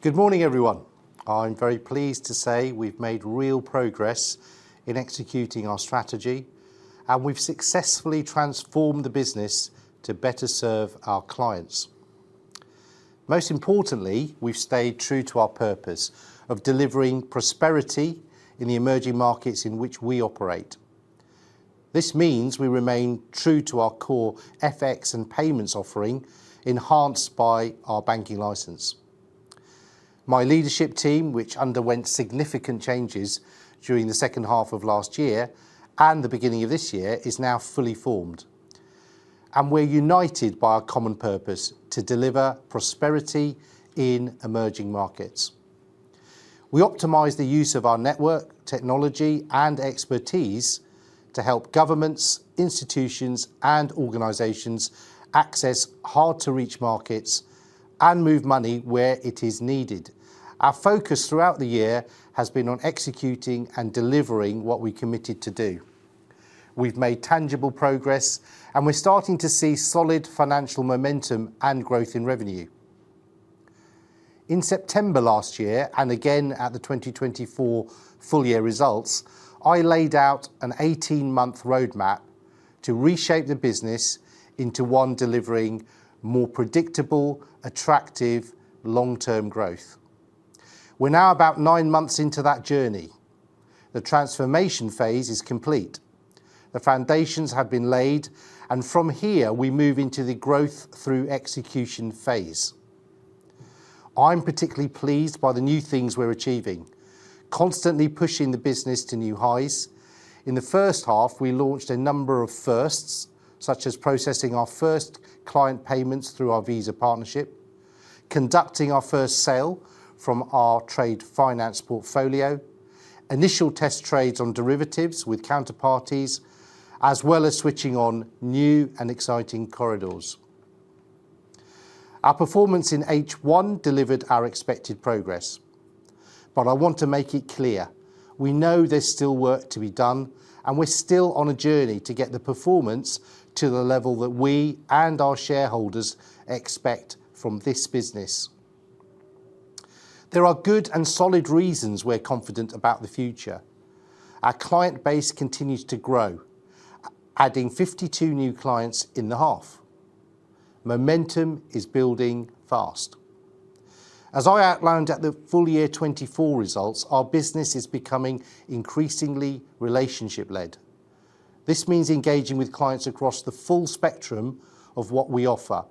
Good morning, everyone. I'm very pleased to say we've made real progress in executing our strategy, and we've successfully transformed the business to better serve our clients. Most importantly, we've stayed true to our purpose of delivering prosperity in the emerging markets in which we operate. This means we remain true to our core FX and payments offering, enhanced by our banking license. My leadership team, which underwent significant changes during the second half of last year and the beginning of this year, is now fully formed. And we're united by our common purpose to deliver prosperity in emerging markets. We optimise the use of our network, technology and expertise to help governments, institutions and organisations access hard-to-reach markets and move money where it is needed. Our focus throughout the year has been on executing and delivering what we committed to do. We've made tangible progress and we're starting to see solid financial momentum and growth in revenue. In September last year, and again at the 2024 full year results, I laid out an 18-month roadmap to reshape the business into one delivering more predictable, attractive, long-term growth. We're now about 9 months into that journey. The transformation phase is complete. The foundations have been laid, and from here we move into the growth through execution phase. I'm particularly pleased by the new things we're achieving, constantly pushing the business to new highs. In the first half, we launched a number of firsts, such as processing our first client payments through our Visa partnership, conducting our first sale from our trade finance portfolio, initial test trades on derivatives with counterparties, as well as switching on new and exciting corridors. Our performance in H1 delivered our expected progress, but I want to make it clear, we know there's still work to be done, and we're still on a journey to get the performance to the level that we and our shareholders expect from this business. There are good and solid reasons we're confident about the future. Our client base continues to grow, adding 52 new clients in the half. Momentum is building fast. As I outlined at the full year 24 results, our business is becoming increasingly relationship-led. This means engaging with clients across the full spectrum of what we offer: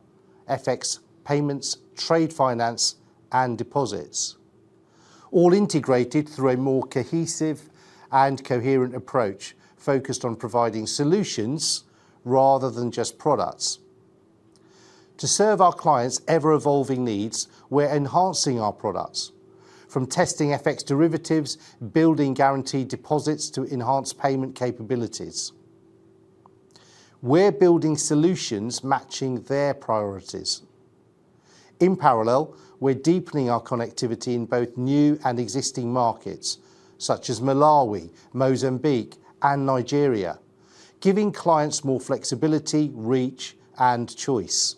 FX, payments, trade finance and deposits, all integrated through a more cohesive and coherent approach focused on providing solutions rather than just products. To serve our clients' ever-evolving needs, we're enhancing our products, from testing FX derivatives, building guaranteed deposits to enhance payment capabilities. We're building solutions matching their priorities. In parallel, we're deepening our connectivity in both new and existing markets, such as Malawi, Mozambique and Nigeria, giving clients more flexibility, reach and choice.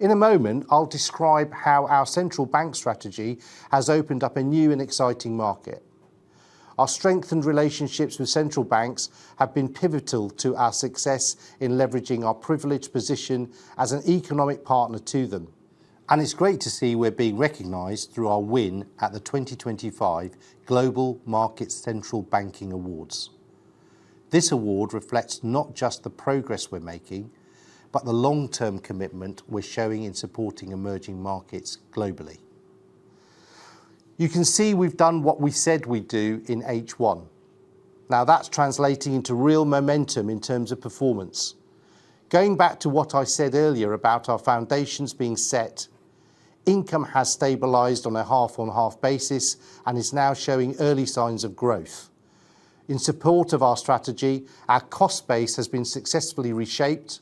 In a moment, I'll describe how our central bank strategy has opened up a new and exciting market. Our strengthened relationships with central banks have been pivotal to our success in leveraging our privileged position as an economic partner to them. And it's great to see we're being recognised through our win at the 2025 Global Markets Central Banking Awards. This award reflects not just the progress we're making, but the long-term commitment we're showing in supporting emerging markets globally. You can see we've done what we said we'd do in H1. Now that's translating into real momentum in terms of performance. Going back to what I said earlier about our foundations being set, income has stabilised on a half-on-half basis and is now showing early signs of growth. In support of our strategy, our cost base has been successfully reshaped.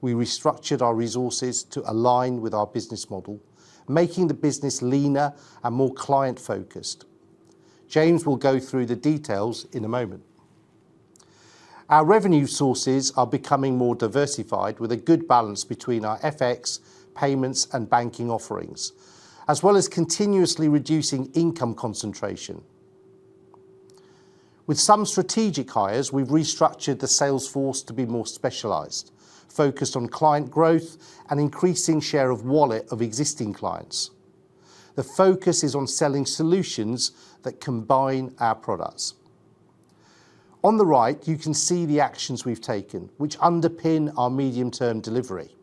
We restructured our resources to align with our business model, making the business leaner and more client-focused. James will go through the details in a moment. Our revenue sources are becoming more diversified with a good balance between our FX, payments and banking offerings. as well as continuously reducing income concentration. With some strategic hires, we've restructured the sales force to be more specialised, focused on client growth and increasing share of wallet of existing clients. The focus is on selling solutions that combine our products. On the right, you can see the actions we've taken, which underpin our medium-term delivery.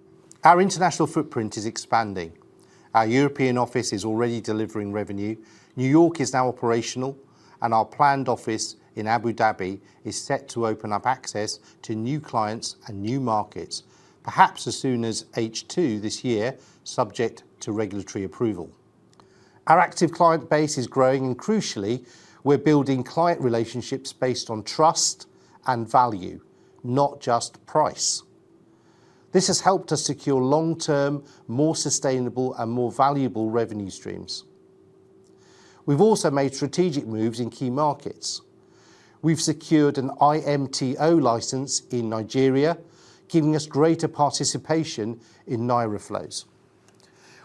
Our international footprint is expanding. Our European office is already delivering revenue. New York is now operational, and our planned office in Abu Dhabi is set to open up access to new clients and new markets, perhaps as soon as H2 this year, subject to regulatory approval. Our active client base is growing, and crucially, we're building client relationships based on trust and value, not just price. This has helped us secure long-term, more sustainable and more valuable revenue streams. We've also made strategic moves in key markets. We've secured an IMTO license in Nigeria, giving us greater participation in Naira flows.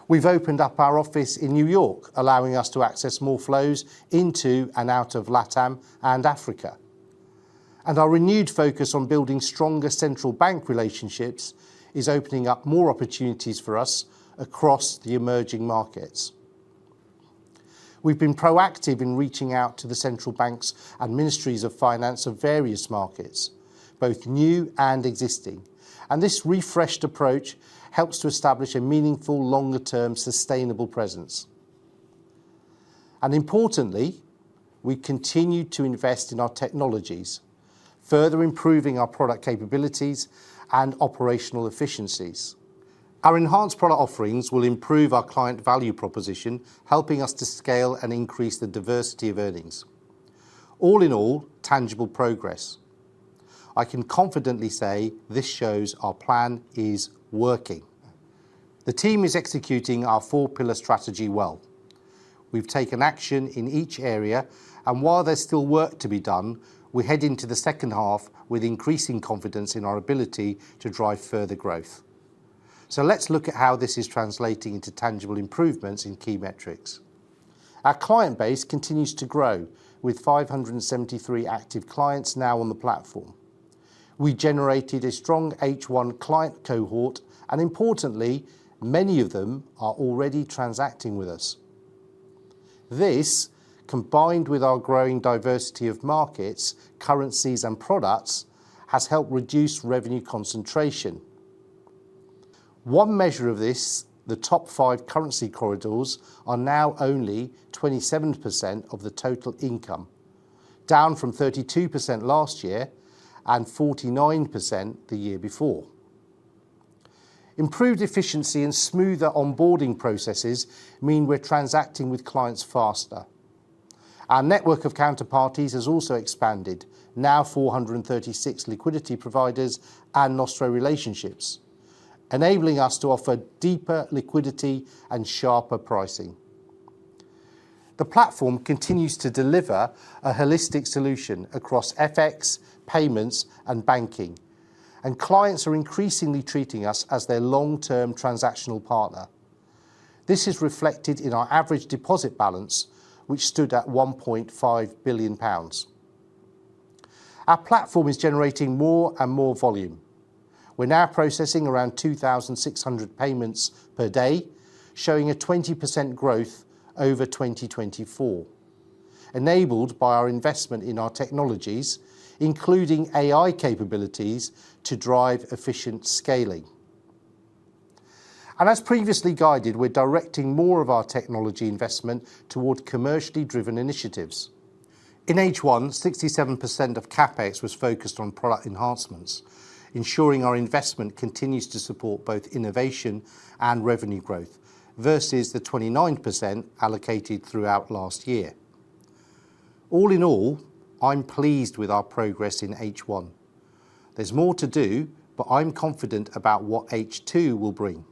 We've opened up our office in New York, allowing us to access more flows into and out of LATAM and Africa. And our renewed focus on building stronger central bank relationships is opening up more opportunities for us across the emerging markets. We've been proactive in reaching out to the central banks and ministries of finance of various markets, both new and existing. And this refreshed approach helps to establish a meaningful, longer-term, sustainable presence. And importantly, we continue to invest in our technologies, further improving our product capabilities and operational efficiencies. Our enhanced product offerings will improve our client value proposition, helping us to scale and increase the diversity of earnings. All in all, tangible progress. I can confidently say this shows our plan is working. The team is executing our 4-pillar strategy well. We've taken action in each area, and while there's still work to be done, we head into the second half with increasing confidence in our ability to drive further growth. So let's look at how this is translating into tangible improvements in key metrics. Our client base continues to grow, with 573 active clients now on the platform. We generated a strong H1 client cohort, and importantly, many of them are already transacting with us. This, combined with our growing diversity of markets, currencies and products, has helped reduce revenue concentration. One measure of this, the top 5 currency corridors, are now only 27% of the total income, down from 32% last year and 49% the year before. Improved efficiency and smoother onboarding processes mean we're transacting with clients faster. Our network of counterparties has also expanded, now 436 liquidity providers and Nostro relationships, enabling us to offer deeper liquidity and sharper pricing. The platform continues to deliver a holistic solution across FX, payments and banking, and clients are increasingly treating us as their long-term transactional partner. This is reflected in our average deposit balance, which stood at £1.5 billion. Our platform is generating more and more volume. We're now processing around 2,600 payments per day, showing a 20% growth over 2024, enabled by our investment in our technologies, including AI capabilities to drive efficient scaling. And as previously guided, we're directing more of our technology investment toward commercially driven initiatives. In H1, 67% of CapEx was focused on product enhancements, ensuring our investment continues to support both innovation and revenue growth, versus the 29% allocated throughout last year. All in all, I'm pleased with our progress in H1. There's more to do, but I'm confident about what H2 will bring.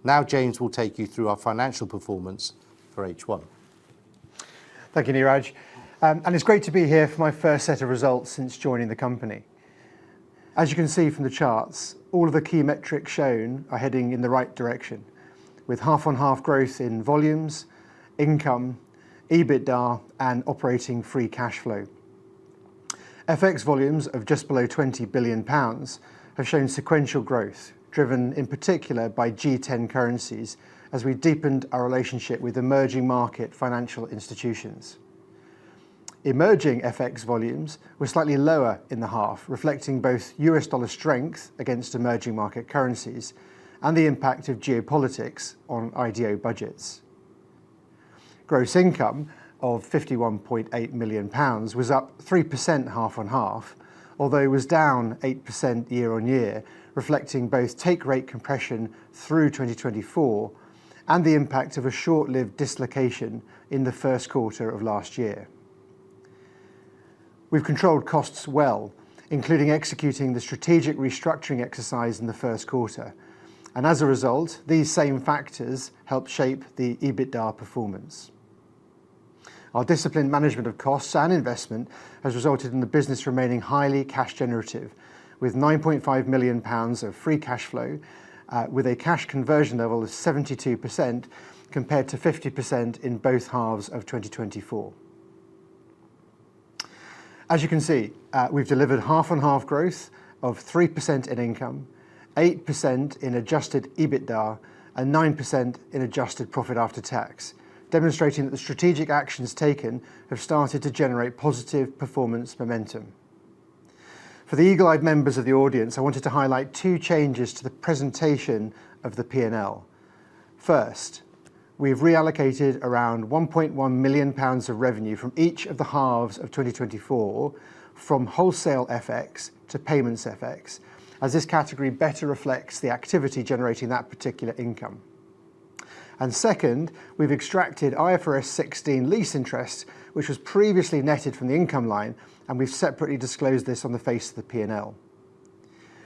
Now James will take you through our financial performance for H1. Thank you, Neeraj. And it's great to be here for my first set of results since joining the company. As you can see from the charts, all of the key metrics shown are heading in the right direction, with half-on-half growth in volumes, income, EBITDA and operating free cash flow. FX volumes of just below £20 billion have shown sequential growth, driven in particular by G10 currencies as we deepened our relationship with emerging market financial institutions. Emerging FX volumes were slightly lower in the half, reflecting both US dollar strength against emerging market currencies and the impact of geopolitics on IDO budgets. Gross income of £51.8 million was up 3% half on half, although it was down 8% year on year, reflecting both take rate compression through 2024 and the impact of a short-lived dislocation in the first quarter of last year. We've controlled costs well, including executing the strategic restructuring exercise in the first quarter, and as a result, these same factors helped shape the EBITDA performance. Our disciplined management of costs and investment has resulted in the business remaining highly cash generative, with £9.5 million of free cash flow, with a cash conversion level of 72% compared to 50% in both halves of 2024. As you can see, we've delivered half-on-half growth of 3% in income, 8% in adjusted EBITDA and 9% in adjusted profit after tax, demonstrating that the strategic actions taken have started to generate positive performance momentum. For the eagle-eyed members of the audience, I wanted to highlight two changes to the presentation of the P&L. First, we've reallocated around £1.1 million of revenue from each of the halves of 2024 from wholesale FX to payments FX, as this category better reflects the activity generating that particular income. And second, we've extracted IFRS 16 lease interest, which was previously netted from the income line, and we've separately disclosed this on the face of the P&L.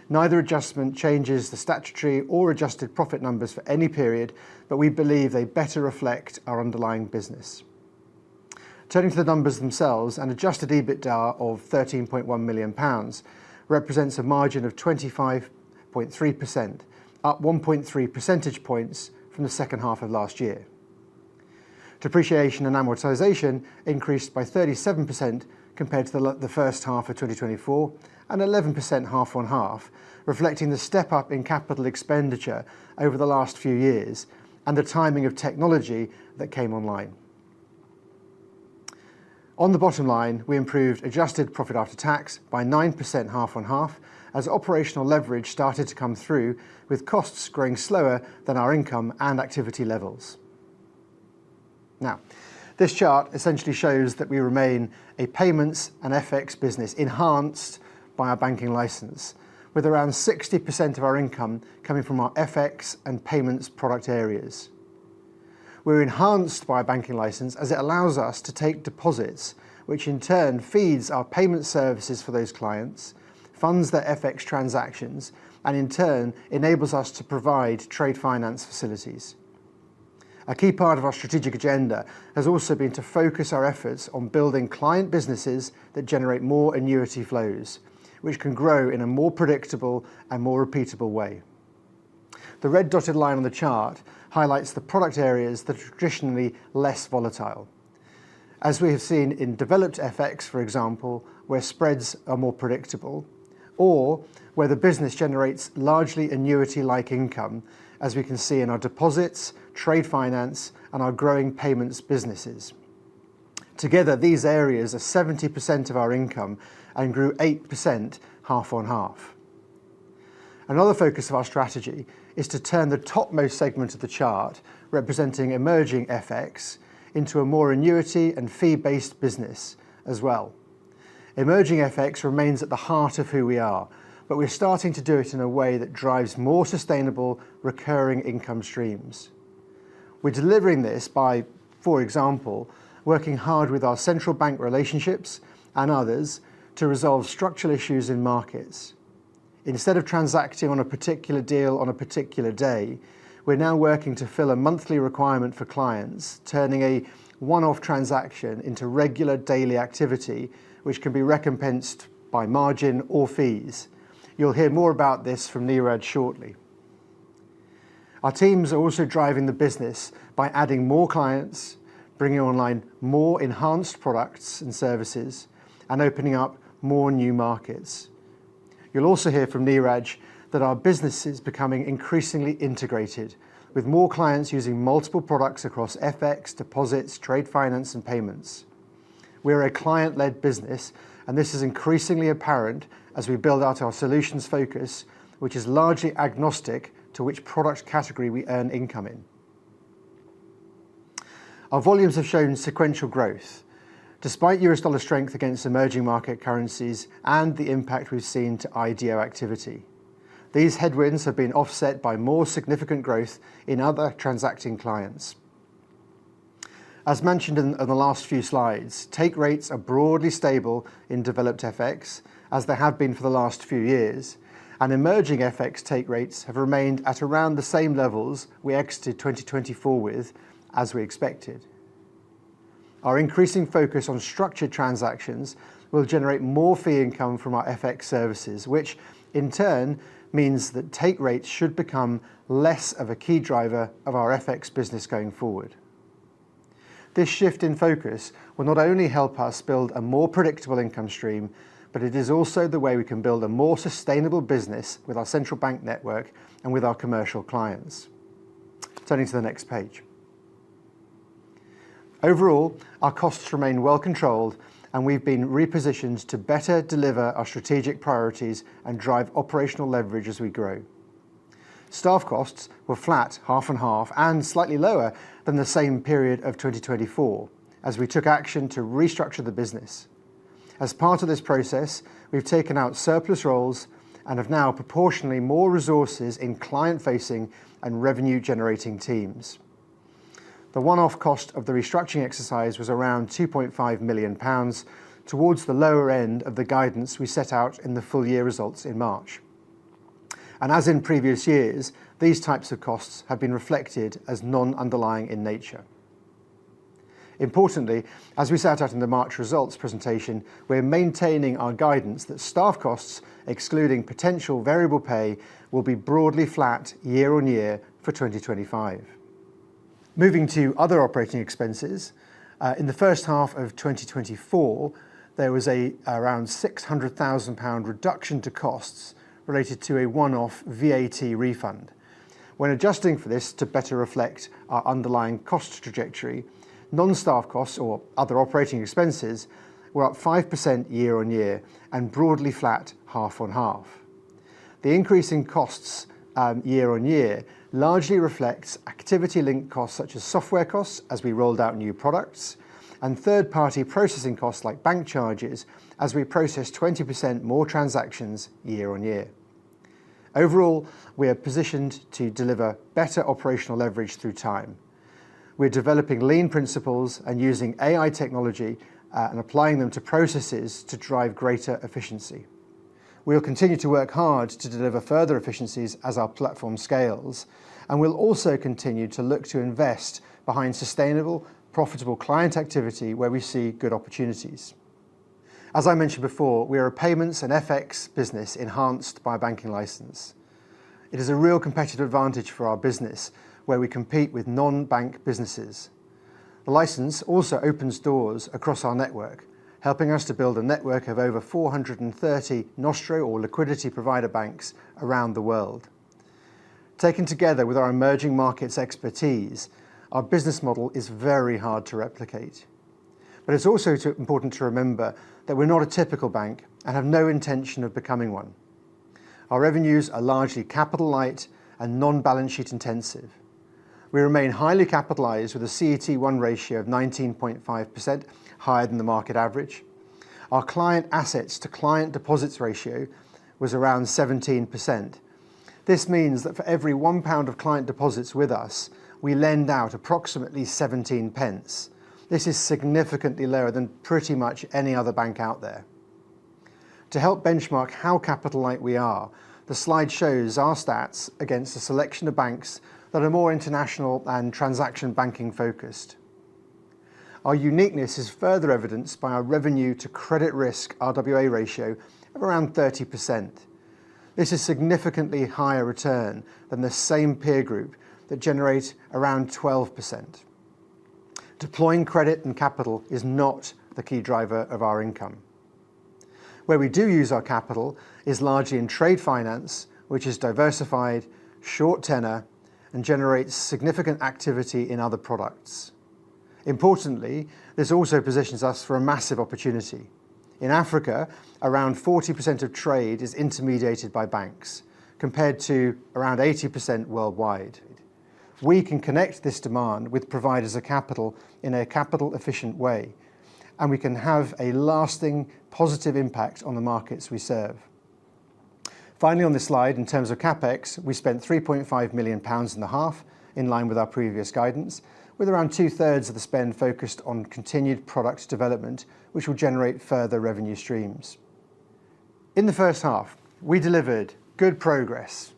Neither adjustment changes the statutory or adjusted profit numbers for any period, but we believe they better reflect our underlying business. Turning to the numbers themselves, an adjusted EBITDA of £13.1 million represents a margin of 25.3%, up 1.3 percentage points from the second half of last year. Depreciation and amortisation increased by 37% compared to the first half of 2024 and 11% half on half, reflecting the step up in capital expenditure over the last few years and the timing of technology that came online. On the bottom line, we improved adjusted profit after tax by 9% half on half as operational leverage started to come through, with costs growing slower than our income and activity levels. Now, this chart essentially shows that we remain a payments and FX business enhanced by our banking licence, with around 60% of our income coming from our FX and payments product areas. We're enhanced by our banking licence as it allows us to take deposits, which in turn feeds our payment services for those clients, funds their FX transactions, and in turn enables us to provide trade finance facilities. A key part of our strategic agenda has also been to focus our efforts on building client businesses that generate more annuity flows, which can grow in a more predictable and more repeatable way. The red dotted line on the chart highlights the product areas that are traditionally less volatile. As we have seen in developed FX, for example, where spreads are more predictable, or where the business generates largely annuity-like income, as we can see in our deposits, trade finance, and our growing payments businesses. Together, these areas are 70% of our income and grew 8% half on half. Another focus of our strategy is to turn the topmost segment of the chart, representing emerging FX, into a more annuity and fee-based business as well. Emerging FX remains at the heart of who we are, but we're starting to do it in a way that drives more sustainable, recurring income streams. We're delivering this by, for example, working hard with our central bank relationships and others to resolve structural issues in markets. Instead of transacting on a particular deal on a particular day, we're now working to fill a monthly requirement for clients, turning a one-off transaction into regular daily activity, which can be recompensed by margin or fees. You'll hear more about this from Neeraj shortly. Our teams are also driving the business by adding more clients, bringing online more enhanced products and services, and opening up more new markets. You'll also hear from Neeraj that our business is becoming increasingly integrated, with more clients using multiple products across FX, deposits, trade finance, and payments. We're a client-led business, and this is increasingly apparent as we build out our solutions focus, which is largely agnostic to which product category we earn income in. Our volumes have shown sequential growth, despite US dollar strength against emerging market currencies and the impact we've seen to IDO activity. These headwinds have been offset by more significant growth in other transacting clients. As mentioned in the last few slides, take rates are broadly stable in developed FX, as they have been for the last few years, and emerging FX take rates have remained at around the same levels we exited 2024 with, as we expected. Our increasing focus on structured transactions will generate more fee income from our FX services, which in turn means that take rates should become less of a key driver of our FX business going forward. This shift in focus will not only help us build a more predictable income stream, but it is also the way we can build a more sustainable business with our central bank network and with our commercial clients. Turning to the next page. Overall, our costs remain well controlled, and we've been repositioned to better deliver our strategic priorities and drive operational leverage as we grow. Staff costs were flat half and half and slightly lower than the same period of 2024, as we took action to restructure the business. As part of this process, we've taken out surplus roles and have now proportionally more resources in client-facing and revenue-generating teams. The one-off cost of the restructuring exercise was around £2.5 million, towards the lower end of the guidance we set out in the full year results in March. And as in previous years, these types of costs have been reflected as non-underlying in nature. Importantly, as we set out in the March results presentation, we're maintaining our guidance that staff costs, excluding potential variable pay, will be broadly flat year on year for 2025. Moving to other operating expenses, in the first half of 2024, there was around £600,000 reduction to costs related to a one-off VAT refund. When adjusting for this to better reflect our underlying cost trajectory, non-staff costs, or other operating expenses, were up 5% year on year and broadly flat half on half. The increase in costs year on year largely reflects activity-linked costs such as software costs as we rolled out new products, and third-party processing costs like bank charges as we processed 20% more transactions year on year. Overall, we are positioned to deliver better operational leverage through time. We're developing lean principles and using AI technology and applying them to processes to drive greater efficiency. We'll continue to work hard to deliver further efficiencies as our platform scales, and we'll also continue to look to invest behind sustainable, profitable client activity where we see good opportunities. As I mentioned before, we are a payments and FX business enhanced by a banking license. It is a real competitive advantage for our business, where we compete with non-bank businesses. The license also opens doors across our network, helping us to build a network of over 430 Nostro or liquidity provider banks around the world. Taken together with our emerging markets expertise, our business model is very hard to replicate. But it's also important to remember that we're not a typical bank and have no intention of becoming one. Our revenues are largely capital light and non-balance sheet intensive. We remain highly capitalised with a CET1 ratio of 19.5%, higher than the market average. Our client assets to client deposits ratio was around 17%. This means that for every £1 of client deposits with us, we lend out approximately 17 pence. This is significantly lower than pretty much any other bank out there. To help benchmark how capital light we are, the slide shows our stats against a selection of banks that are more international and transaction banking focused. Our uniqueness is further evidenced by our revenue to credit risk RWA ratio of around 30%. This is significantly higher return than the same peer group that generate around 12%. Deploying credit and capital is not the key driver of our income. Where we do use our capital is largely in trade finance, which is diversified, short tenor, and generates significant activity in other products. Importantly, this also positions us for a massive opportunity. In Africa, around 40% of trade is intermediated by banks, compared to around 80% worldwide. We can connect this demand with providers of capital in a capital-efficient way, and we can have a lasting positive impact on the markets we serve. Finally, on this slide, in terms of CapEx, we spent £3.5 million in the half, in line with our previous guidance, with around 2/3 of the spend focused on continued product development, which will generate further revenue streams. In the first half, we delivered good progress.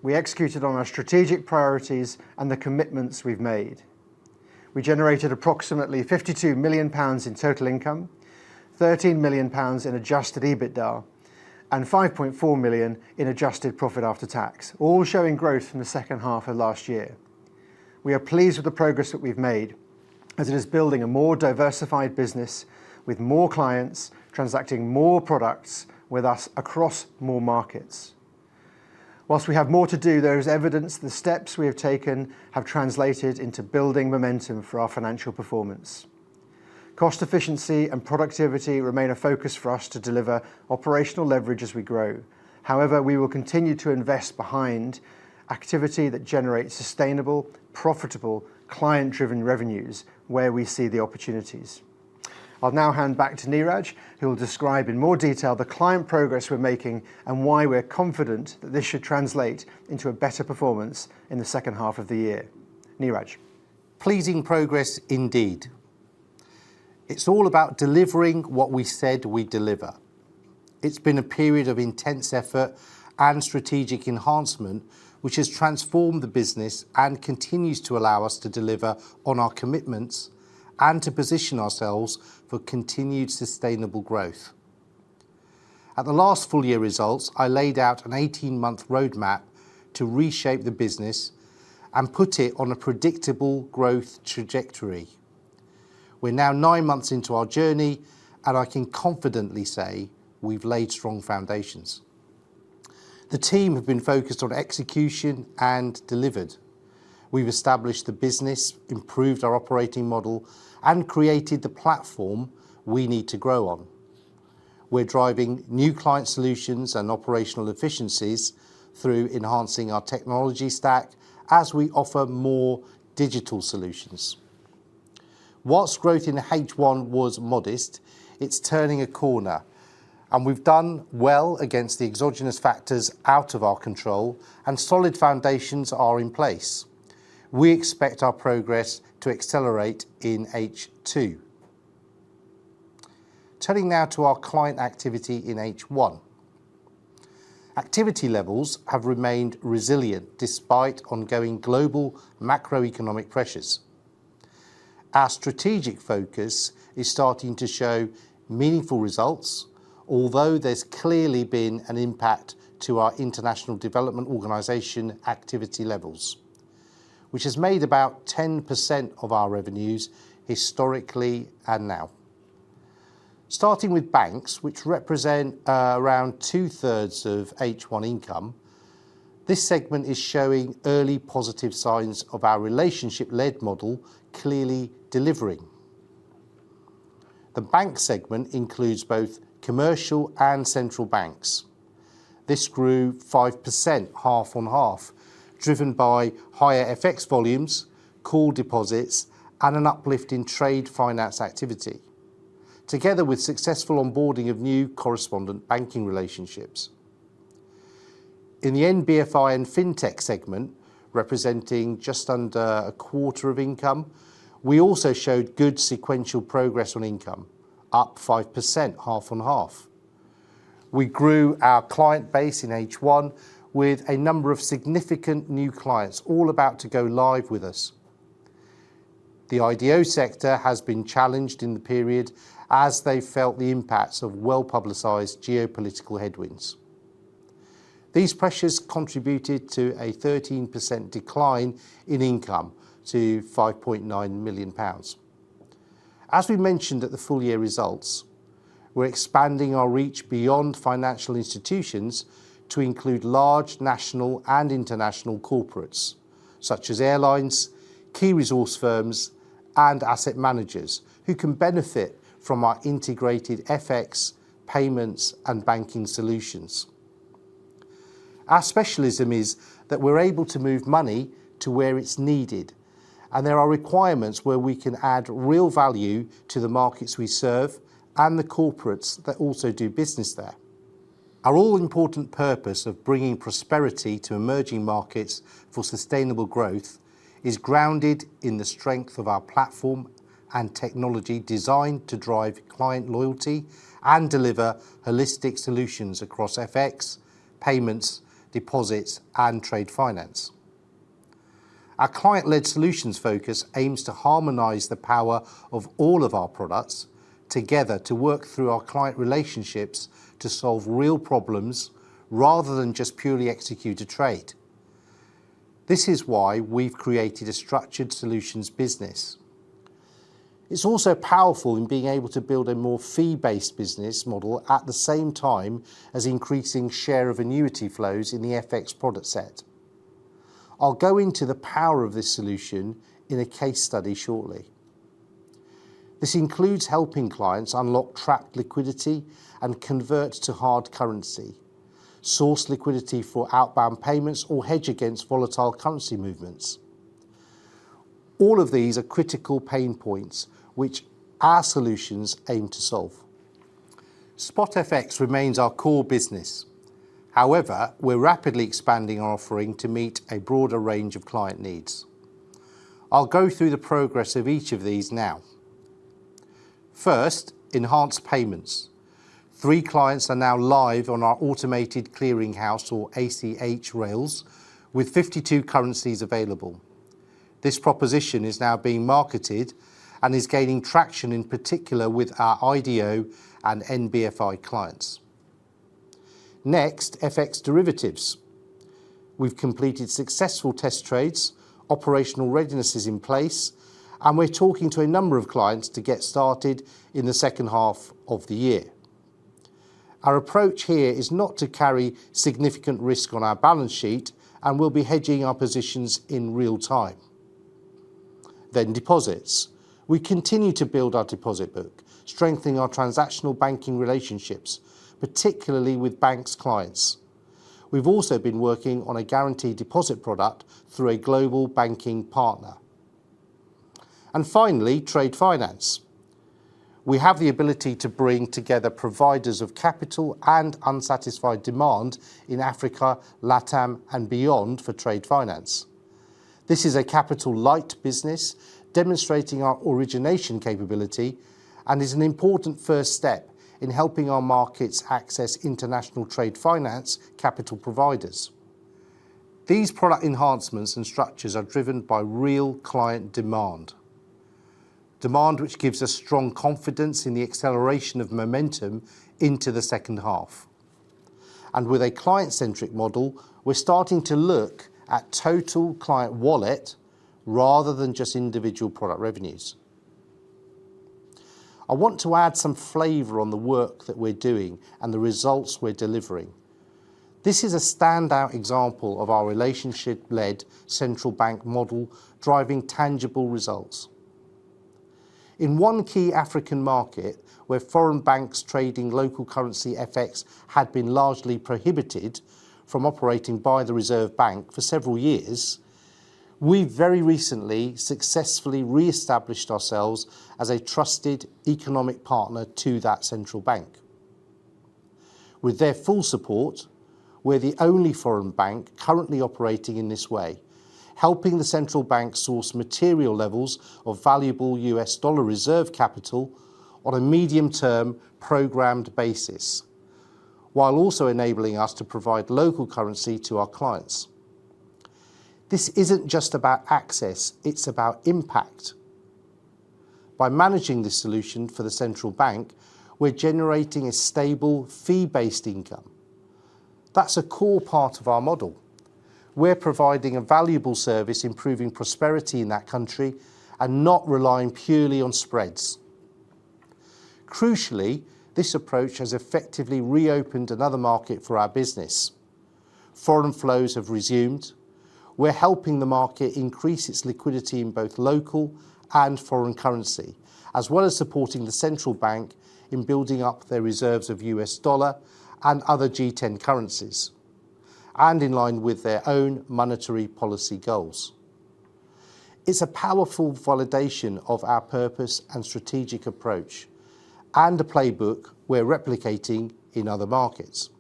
We executed on our strategic priorities and the commitments we've made. We generated approximately £52 million in total income, £13 million in adjusted EBITDA, and £5.4 million in adjusted profit after tax, all showing growth from the second half of last year. We are pleased with the progress that we've made, as it is building a more diversified business with more clients transacting more products with us across more markets. Whilst we have more to do, there is evidence the steps we have taken have translated into building momentum for our financial performance. Cost efficiency and productivity remain a focus for us to deliver operational leverage as we grow. However, we will continue to invest behind activity that generates sustainable, profitable, client-driven revenues where we see the opportunities. I'll now hand back to Neeraj, who will describe in more detail the client progress we're making and why we're confident that this should translate into a better performance in the second half of the year. Neeraj. Pleasing progress indeed. It's all about delivering what we said we'd deliver. It's been a period of intense effort and strategic enhancement, which has transformed the business and continues to allow us to deliver on our commitments and to position ourselves for continued sustainable growth. At the last full year results, I laid out an 18-month roadmap to reshape the business and put it on a predictable growth trajectory. We're now 9 months into our journey, and I can confidently say we've laid strong foundations. The team have been focused on execution and delivered. We've established the business, improved our operating model, and created the platform we need to grow on. We're driving new client solutions and operational efficiencies through enhancing our technology stack as we offer more digital solutions. Whilst growth in H1 was modest, it's turning a corner, and we've done well against the exogenous factors out of our control, and solid foundations are in place. We expect our progress to accelerate in H2. Turning now to our client activity in H1. Activity levels have remained resilient despite ongoing global macroeconomic pressures. Our strategic focus is starting to show meaningful results, although there's clearly been an impact to our International Development Organisation activity levels, which has made about 10% of our revenues historically and now. Starting with banks, which represent around 2/3 of H1 income, this segment is showing early positive signs of our relationship-led model clearly delivering. The bank segment includes both commercial and central banks. This grew 5% half on half, driven by higher FX volumes, call deposits, and an uplift in trade finance activity, together with successful onboarding of new correspondent banking relationships. In the NBFI and FinTech segment, representing just under a quarter of income, we also showed good sequential progress on income, up 5% half on half. We grew our client base in H1 with a number of significant new clients, all about to go live with us. The IDO sector has been challenged in the period as they felt the impacts of well-publicised geopolitical headwinds. These pressures contributed to a 13% decline in income to £5.9 million. As we mentioned at the full year results, we're expanding our reach beyond financial institutions to include large national and international corporates, such as airlines, key resource firms, and asset managers who can benefit from our integrated FX, payments, and banking solutions. Our specialism is that we're able to move money to where it's needed, and there are requirements where we can add real value to the markets we serve and the corporates that also do business there. Our all-important purpose of bringing prosperity to emerging markets for sustainable growth is grounded in the strength of our platform and technology designed to drive client loyalty and deliver holistic solutions across FX, payments, deposits, and trade finance. Our client-led solutions focus aims to harmonise the power of all of our products together to work through our client relationships to solve real problems rather than just purely execute a trade. This is why we've created a structured solutions business. It's also powerful in being able to build a more fee-based business model at the same time as increasing share of annuity flows in the FX product set. I'll go into the power of this solution in a case study shortly. This includes helping clients unlock trapped liquidity and convert to hard currency, source liquidity for outbound payments, or hedge against volatile currency movements. All of these are critical pain points which our solutions aim to solve. Spot FX remains our core business. However, we're rapidly expanding our offering to meet a broader range of client needs. I'll go through the progress of each of these now. First, enhanced payments. 3 clients are now live on our automated clearinghouse or ACH rails with 52 currencies available. This proposition is now being marketed and is gaining traction in particular with our IDO and NBFI clients. Next, FX derivatives. We've completed successful test trades, operational readiness is in place, and we're talking to a number of clients to get started in the second half of the year. Our approach here is not to carry significant risk on our balance sheet, and we'll be hedging our positions in real time. Then deposits. We continue to build our deposit book, strengthening our transactional banking relationships, particularly with banks clients. We've also been working on a guaranteed deposit product through a global banking partner. And finally, trade finance. We have the ability to bring together providers of capital and unsatisfied demand in Africa, LATAM, and beyond for trade finance. This is a capital light business, demonstrating our origination capability, and is an important first step in helping our markets access international trade finance capital providers. These product enhancements and structures are driven by real client demand. Demand which gives us strong confidence in the acceleration of momentum into the second half. And with a client-centric model, we're starting to look at total client wallet rather than just individual product revenues. I want to add some flavour on the work that we're doing and the results we're delivering. This is a standout example of our relationship-led central bank model driving tangible results. In one key African market where foreign banks trading local currency FX had been largely prohibited from operating by the Reserve Bank for several years, we very recently successfully re-established ourselves as a trusted economic partner to that central bank. With their full support, we're the only foreign bank currently operating in this way, helping the central bank source material levels of valuable US dollar reserve capital on a medium-term programmed basis, while also enabling us to provide local currency to our clients. This isn't just about access, it's about impact. By managing this solution for the central bank, we're generating a stable fee-based income. That's a core part of our model. We're providing a valuable service, improving prosperity in that country and not relying purely on spreads. Crucially, this approach has effectively reopened another market for our business. Foreign flows have resumed. We're helping the market increase its liquidity in both local and foreign currency, as well as supporting the central bank in building up their reserves of US dollar and other G10 currencies, and in line with their own monetary policy goals. It's a powerful validation of our purpose and strategic approach, and a playbook we're replicating in other markets.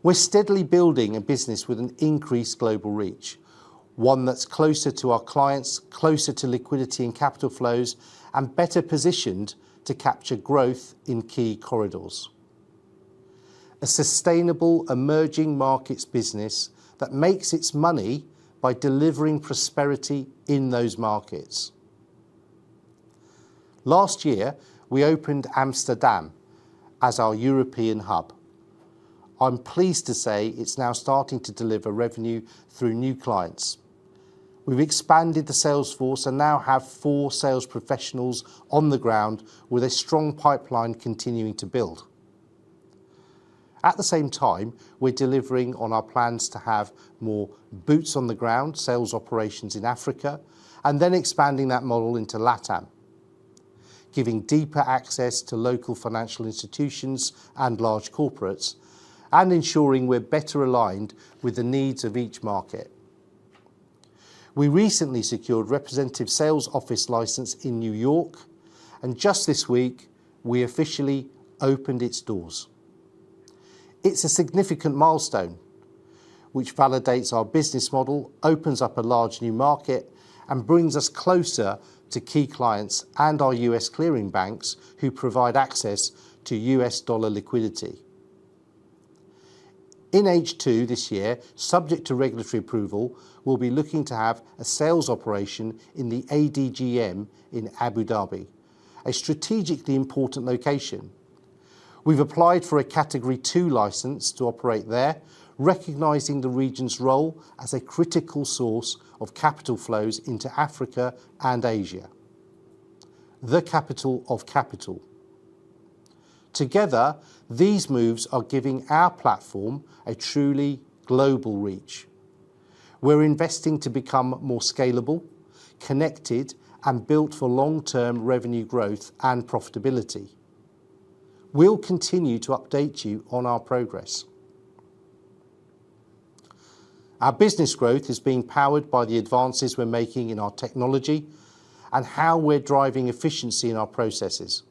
We're steadily building a business with an increased global reach, one that's closer to our clients, closer to liquidity and capital flows, and better positioned to capture growth in key corridors. A sustainable emerging markets business that makes its money by delivering prosperity in those markets. Last year, we opened Amsterdam as our European hub. I'm pleased to say it's now starting to deliver revenue through new clients. We've expanded the sales force and now have 4 sales professionals on the ground with a strong pipeline continuing to build. At the same time, we're delivering on our plans to have more boots on the ground sales operations in Africa and then expanding that model into LATAM, giving deeper access to local financial institutions and large corporates, and ensuring we're better aligned with the needs of each market. We recently secured representative sales office license in New York, and just this week, we officially opened its doors. It's a significant milestone, which validates our business model, opens up a large new market, and brings us closer to key clients and our US clearing banks who provide access to US dollar liquidity. In H2 this year, subject to regulatory approval, we'll be looking to have a sales operation in the ADGM in Abu Dhabi, a strategically important location. We've applied for a Category 2 license to operate there, recognising the region's role as a critical source of capital flows into Africa and Asia. The capital of capital. Together, these moves are giving our platform a truly global reach. We're investing to become more scalable, connected, and built for long-term revenue growth and profitability. We'll continue to update you on our progress. Our business growth is being powered by the advances we're making in our technology and how we're driving efficiency in our processes.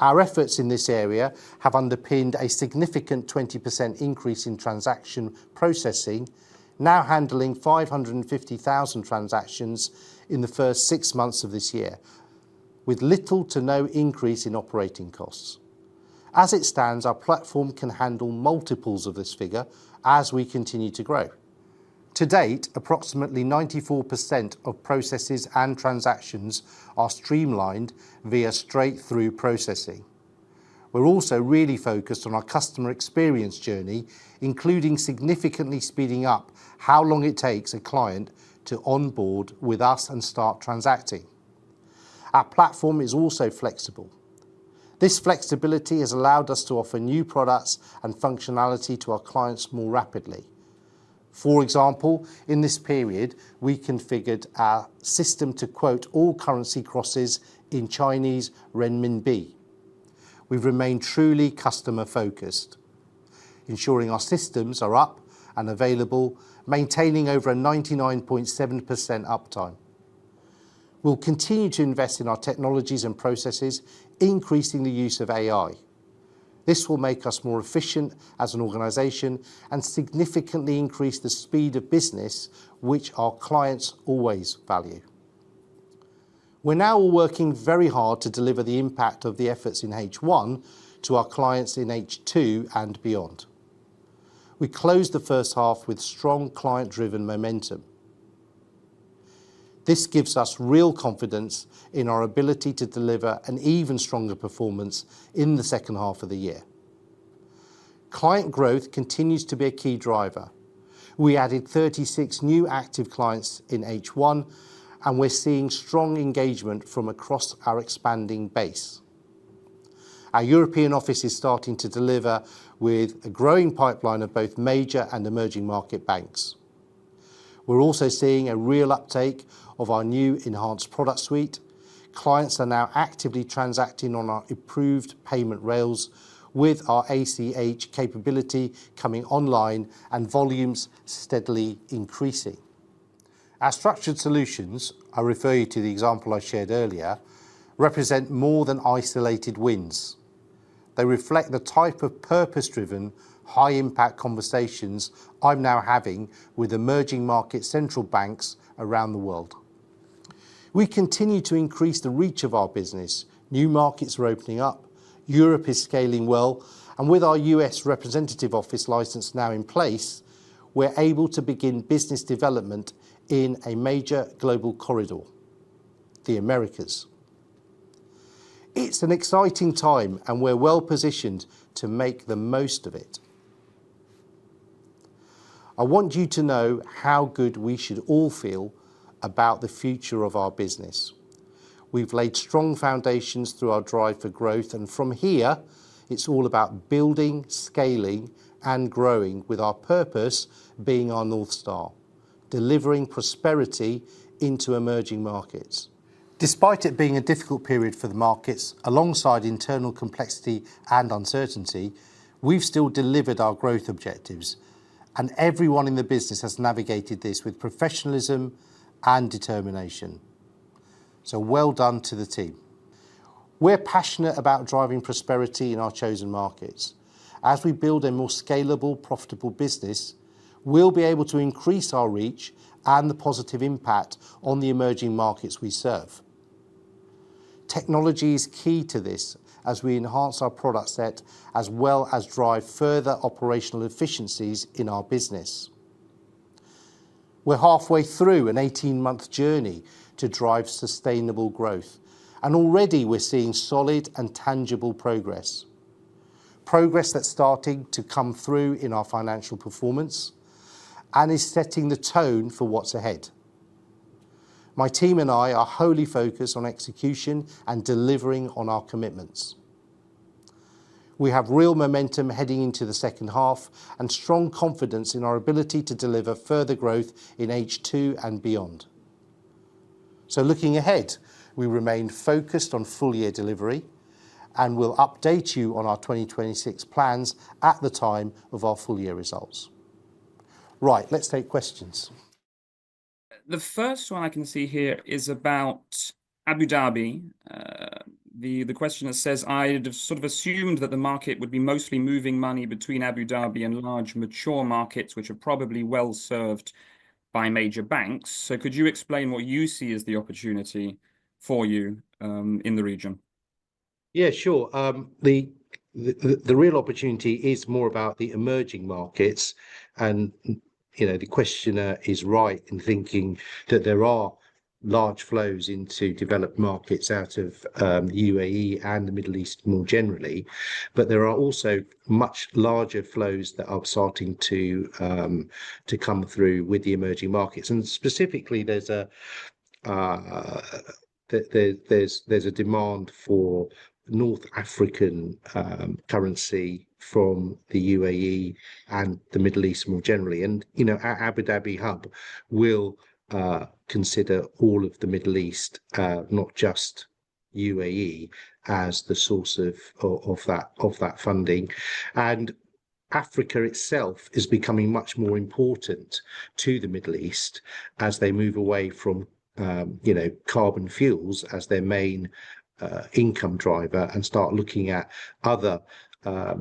Our efforts in this area have underpinned a significant 20% increase in transaction processing, now handling 550,000 transactions in the first 6 months of this year, with little to no increase in operating costs. As it stands, our platform can handle multiples of this figure as we continue to grow. To date, approximately 94% of processes and transactions are streamlined via straight-through processing. We're also really focused on our customer experience journey, including significantly speeding up how long it takes a client to onboard with us and start transacting. Our platform is also flexible. This flexibility has allowed us to offer new products and functionality to our clients more rapidly. For example, in this period, we configured our system to quote all currency crosses in Chinese renminbi. We've remained truly customer-focused, ensuring our systems are up and available, maintaining over a 99.7% uptime. We'll continue to invest in our technologies and processes, increasing the use of AI. This will make us more efficient as an organisation and significantly increase the speed of business, which our clients always value. We're now all working very hard to deliver the impact of the efforts in H1 to our clients in H2 and beyond. We closed the first half with strong client-driven momentum. This gives us real confidence in our ability to deliver an even stronger performance in the second half of the year. Client growth continues to be a key driver. We added 36 new active clients in H1, and we're seeing strong engagement from across our expanding base. Our European office is starting to deliver with a growing pipeline of both major and emerging market banks. We're also seeing a real uptake of our new enhanced product suite. Clients are now actively transacting on our improved payment rails, with our ACH capability coming online and volumes steadily increasing. Our structured solutions, I refer you to the example I shared earlier, represent more than isolated wins. They reflect the type of purpose-driven, high-impact conversations I'm now having with emerging market central banks around the world. We continue to increase the reach of our business. New markets are opening up, Europe is scaling well, and with our US representative office license now in place, we're able to begin business development in a major global corridor, the Americas. It's an exciting time, and we're well positioned to make the most of it. I want you to know how good we should all feel about the future of our business. We've laid strong foundations through our drive for growth, and from here, it's all about building, scaling, and growing, with our purpose being our North Star, delivering prosperity into emerging markets. Despite it being a difficult period for the markets, alongside internal complexity and uncertainty, we've still delivered our growth objectives, and everyone in the business has navigated this with professionalism and determination. So well done to the team. We're passionate about driving prosperity in our chosen markets. As we build a more scalable, profitable business, we'll be able to increase our reach and the positive impact on the emerging markets we serve. Technology is key to this as we enhance our product set, as well as drive further operational efficiencies in our business. We're halfway through an 18-month journey to drive sustainable growth, and already we're seeing solid and tangible progress. Progress that's starting to come through in our financial performance and is setting the tone for what's ahead. My team and I are wholly focused on execution and delivering on our commitments. We have real momentum heading into the second half and strong confidence in our ability to deliver further growth in H2 and beyond. So looking ahead, we remain focused on full-year delivery, and we'll update you on our 2026 plans at the time of our full-year results. Right, let's take questions. The first one I can see here is about Abu Dhabi. The questioner says, I'd have sort of assumed that the market would be mostly moving money between Abu Dhabi and large mature markets, which are probably well served by major banks. So could you explain what you see as the opportunity for you in the region? Yeah, sure. The real opportunity is more about the emerging markets, and the questioner is right in thinking that there are large flows into developed markets out of the UAE and the Middle East more generally, but there are also much larger flows that are starting to come through with the emerging markets, and specifically there's a demand for North African currency from the UAE and the Middle East more generally. And our Abu Dhabi hub will consider all of the Middle East, not just UAE, as the source of that funding. And Africa itself is becoming much more important to the Middle East as they move away from carbon fuels as their main income driver, and start looking at other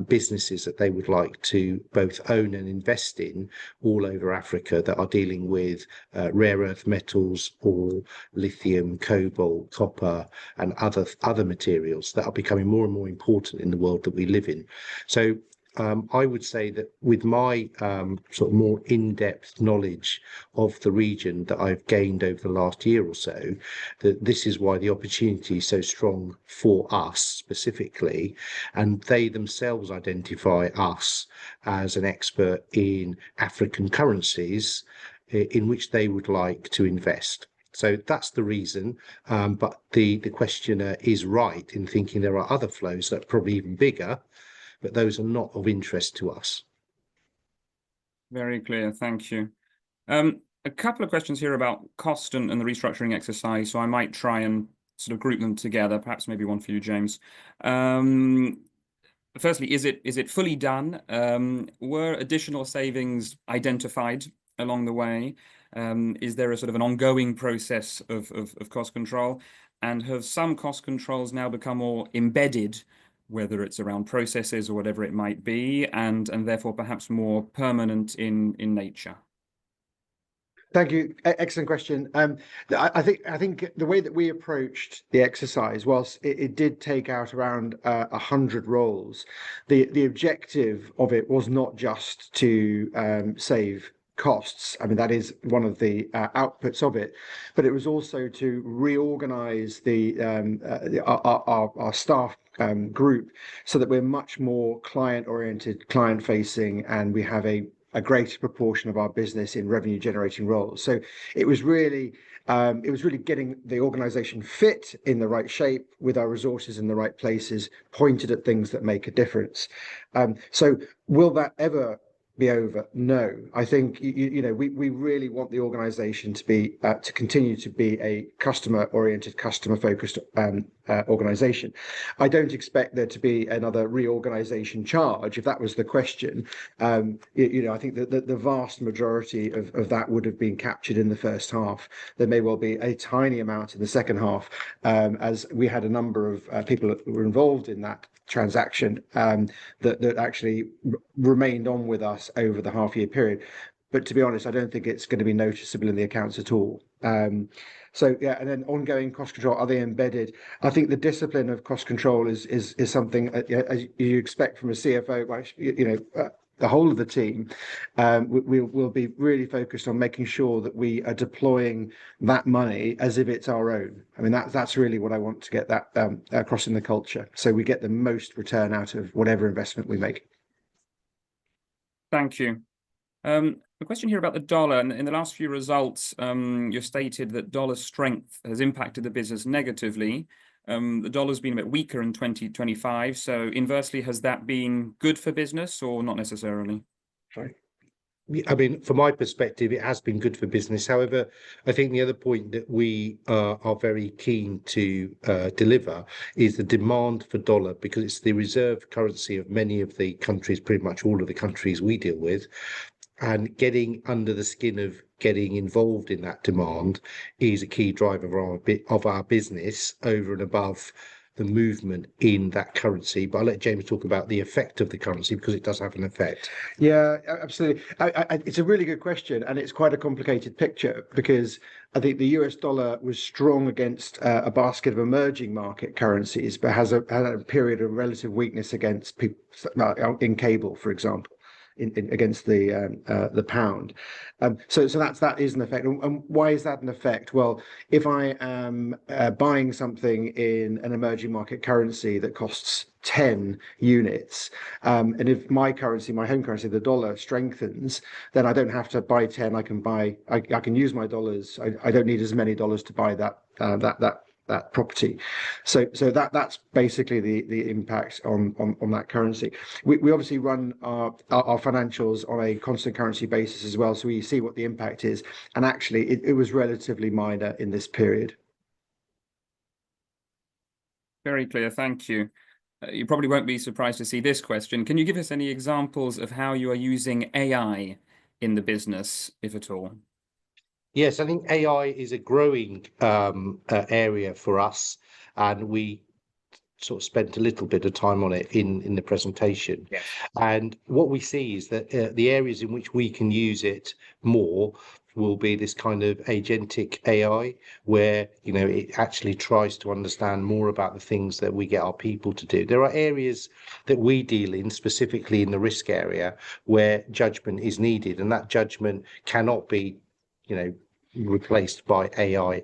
businesses that they would like to both own and invest in all over Africa that are dealing with rare earth metals or lithium, cobalt, copper, and other materials that are becoming more and more important in the world that we live in. So I would say that with my sort of more in-depth knowledge of the region that I've gained over the last year or so, that this is why the opportunity is so strong for us specifically, and they themselves identify us as an expert in African currencies in which they would like to invest. So that's the reason, but the questioner is right in thinking there are other flows that are probably even bigger, but those are not of interest to us. Very clear, thank you. A couple of questions here about cost and the restructuring exercise, so I might try and sort of group them together, perhaps maybe one for you, James. Firstly, is it fully done? Were additional savings identified along the way? Is there a sort of an ongoing process of cost control? And have some cost controls now become more embedded, whether it's around processes or whatever it might be, and therefore perhaps more permanent in nature? Thank you. Excellent question. I think the way that we approached the exercise, whilst it did take out around 100 roles, the objective of it was not just to save costs. I mean, that is one of the outputs of it, but it was also to reorganize our staff group so that we're much more client-oriented, client-facing, and we have a greater proportion of our business in revenue generating roles. So it was really getting the organization fit in the right shape with our resources in the right places, pointed at things that make a difference. So will that ever be over? No. I think we really want the organization to be to continue to be a customer-oriented, customer-focused organization. I don't expect there to be another reorganization charge, if that was the question. I think that the vast majority of that would have been captured in the first half. There may well be a tiny amount in the second half, as we had a number of people that were involved in that transaction that actually remained on with us over the half year period. But to be honest, I don't think it's going to be noticeable in the accounts at all. So yeah, and then ongoing cost control, are they embedded? I think the discipline of cost control is something as you expect from a CFO. The whole of the team will be really focused on making sure that we are deploying that money as if it's our own. I mean, that's really what I want to get that across in the culture, so we get the most return out of whatever investment we make. Thank you. A question here about the dollar. In the last few results, you stated that dollar strength has impacted the business negatively. The dollar's been a bit weaker in 2025. So inversely, has that been good for business or not necessarily? Sorry. I mean, from my perspective, it has been good for business. However, I think the other point that we are very keen to deliver is the demand for dollar, because it's the reserve currency of many of the countries, pretty much all of the countries we deal with. And getting under the skin of getting involved in that demand is a key driver of our business over and above the movement in that currency. But I'll let James talk about the effect of the currency, because it does have an effect. Yeah, absolutely. It's a really good question, and it's quite a complicated picture, because I think the US dollar was strong against a basket of emerging market currencies, but had a period of relative weakness against people in cable, for example. Against the pound, so that is an effect. And why is that an effect? Well, if I am buying something in an emerging market currency that costs 10 units, and if my currency, my home currency, the dollar, strengthens, then I don't have to buy 10. I can use my dollars. I don't need as many dollars to buy that property. So that's basically the impact on that currency. We obviously run our financials on a constant currency basis as well, so we see what the impact is, and actually it was relatively minor in this period. Very clear, thank you. You probably won't be surprised to see this question. Can you give us any examples of how you are using AI in the business, if at all? Yes, I think AI is a growing area for us, and we sort of spent a little bit of time on it in the presentation. Yes. And what we see is that the areas in which we can use it more will be this kind of agentic AI, where it actually tries to understand more about the things that we get our people to do. There are areas that we deal in, specifically in the risk area, where judgment is needed, and that judgment cannot be, replaced by AI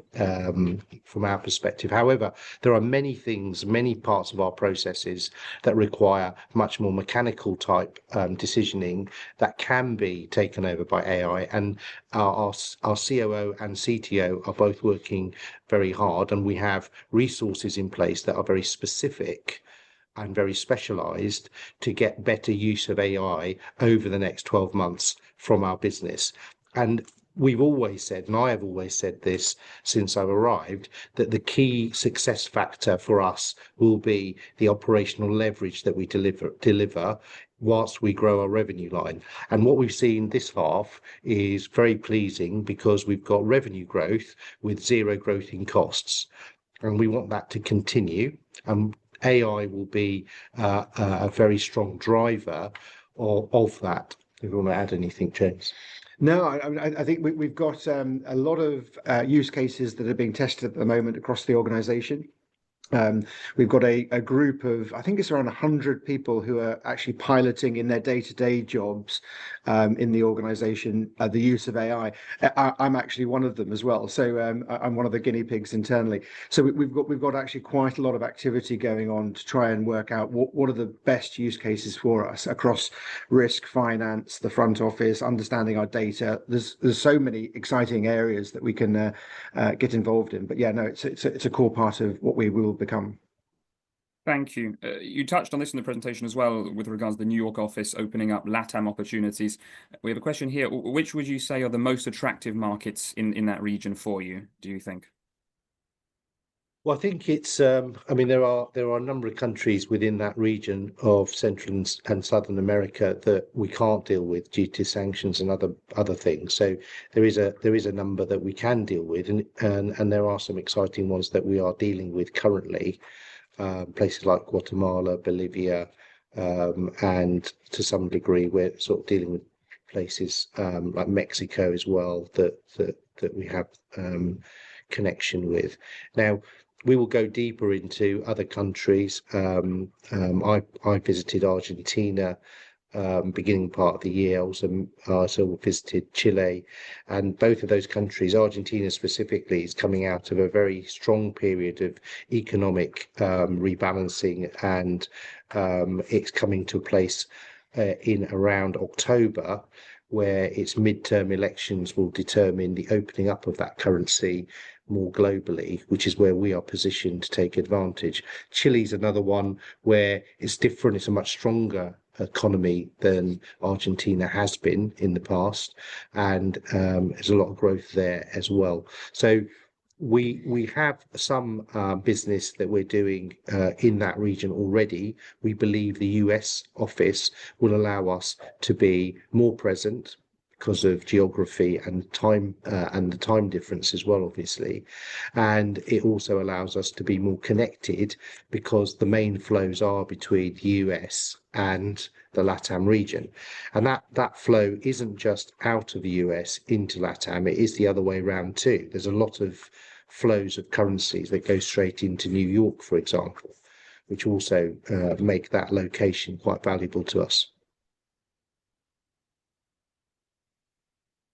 from our perspective. However, there are many things, many parts of our processes that require much more mechanical type decisioning that can be taken over by AI. And our COO and CTO are both working very hard, and we have resources in place that are very specific and very specialized to get better use of AI over the next 12 months from our business. And we've always said, and I have always said this since I've arrived, that the key success factor for us will be the operational leverage that we deliver whilst we grow our revenue line. And what we've seen this half is very pleasing, because we've got revenue growth with zero growth in costs, and we want that to continue. AI will be a very strong driver of that. If you want to add anything, James. No, I think we've got a lot of use cases that are being tested at the moment across the organization. We've got a group of, I think it's around 100 people who are actually piloting in their day-to-day jobs in the organization the use of AI. I'm actually one of them as well. So I'm one of the guinea pigs internally. So we've got actually quite a lot of activity going on to try and work out what are the best use cases for us across risk, finance, the front office, understanding our data. There's so many exciting areas that we can get involved in. But yeah, no, it's a core part of what we will become. Thank you. You touched on this in the presentation as well with regards to the New York office opening up LATAM opportunities. We have a question here. Which would you say are the most attractive markets in that region for you, do you think? Well, I think it's, there are a number of countries within that region of Central and Southern America that we can't deal with due to sanctions and other things. So there is a number that we can deal with, and there are some exciting ones that we are dealing with currently. Places like Guatemala, Bolivia, and to some degree we're sort of dealing with places like Mexico as well that we have connection with. Now, we will go deeper into other countries. I visited Argentina beginning part of the year. Also visited Chile, and both of those countries, Argentina specifically, is coming out of a very strong period of economic rebalancing, and it's coming to a place in around October where its midterm elections will determine the opening up of that currency more globally, which is where we are positioned to take advantage. Chile's another one where it's different. It's a much stronger economy than Argentina has been in the past, and there's a lot of growth there as well. So we have some business that we're doing in that region already. We believe the US office will allow us to be more present because of geography and time, and the time difference as well, obviously. And it also allows us to be more connected because the main flows are between the US and the LATAM region. And that flow isn't just out of the US into LATAM, it is the other way around too. There's a lot of flows of currencies that go straight into New York, for example, which also make that location quite valuable to us.